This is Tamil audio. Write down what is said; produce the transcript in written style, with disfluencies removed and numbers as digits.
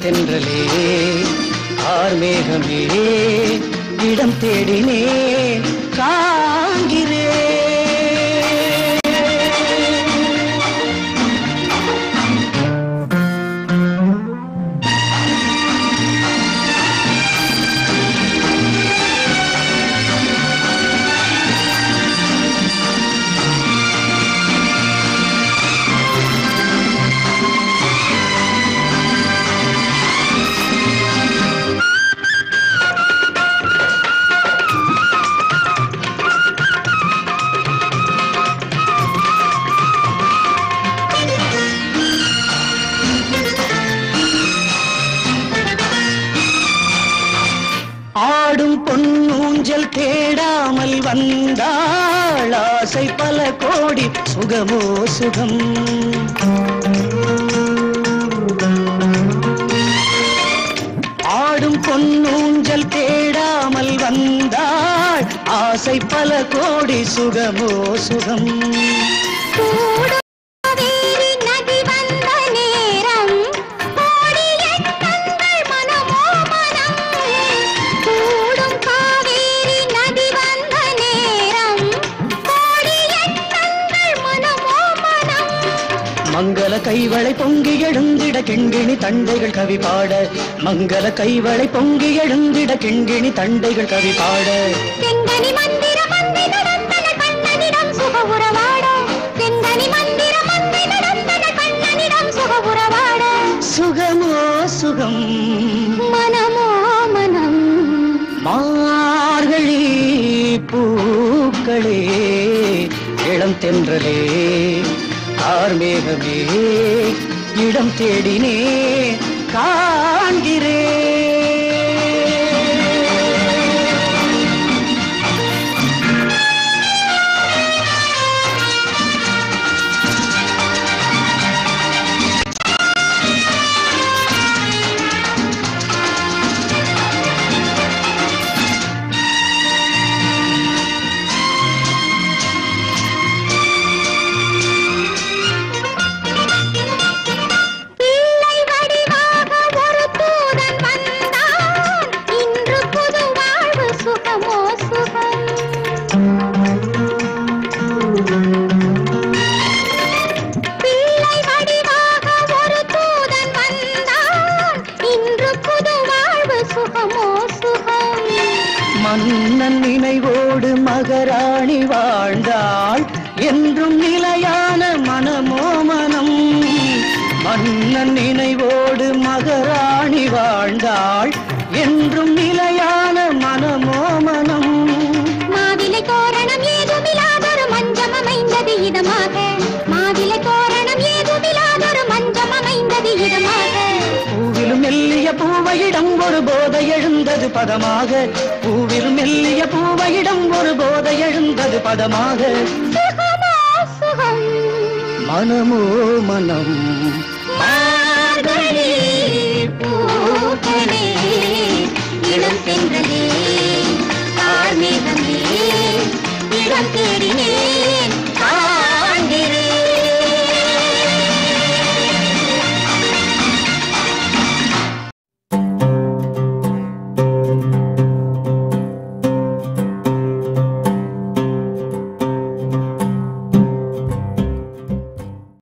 தென்றலே ஆர்மேகமே இடம் தேடினே காண்கிறே ஆடும் பொன்னூஞ்சல் தேடாமல் வந்தாள் ஆசை பல கோடி சுகமோ சுகம் ஆடும் பொன்னூஞ்சல் தேடாமல் வந்தாள் ஆசை பல கோடி சுகமோ சுகம் மங்கள கைவளை பொங்கி எழுந்திட கிண்கிணி தண்டைகள் கவி பாட மங்கள கைவளை பொங்கி எழுந்திட கிண்கிணி தண்டைகள் கவி பாட செங்கனி மந்திர மந்தை நடந்தன கண்ணனிடம் சுக உறவாட செங்கனி மந்திர மந்தை நடந்தன கண்ணனிடம் சுக உறவாட சுகமோ சுகம் மனமோ மனம் மார்கழி பூக்களே இளம் தென்றலே ஆர்மேகமே இடம் தேடினே காண்கிறே மன்னன் நினைவோடு மகராணி வாழ்ந்தாள் என்றும் நிலையான மனமோ மனம் மன்னன் நினைவோடு மகராணி வாழ்ந்தாள் என்றும் நிலையான மனமோ மனம் மாவிலை தோரணம் ஏதுமில்லாதொரு மஞ்சம் அமைந்தது இதமாக மாவிலை தோரணம் ஏதுமில்லாதொரு மஞ்சம் அமைந்தது இதமாக பூவிலும் மெல்லிய பூவையிடம் ஒரு போதை எழுந்தது பதமாக பூவில் மெல்லிய பூவையிடம் ஒரு போதை எழுந்தது பதமாக சுகமோ சுகம் மனமோ மனம் மார்கழி பூக்களே இளம் தென்றலே ஆர்மேகமே இளம்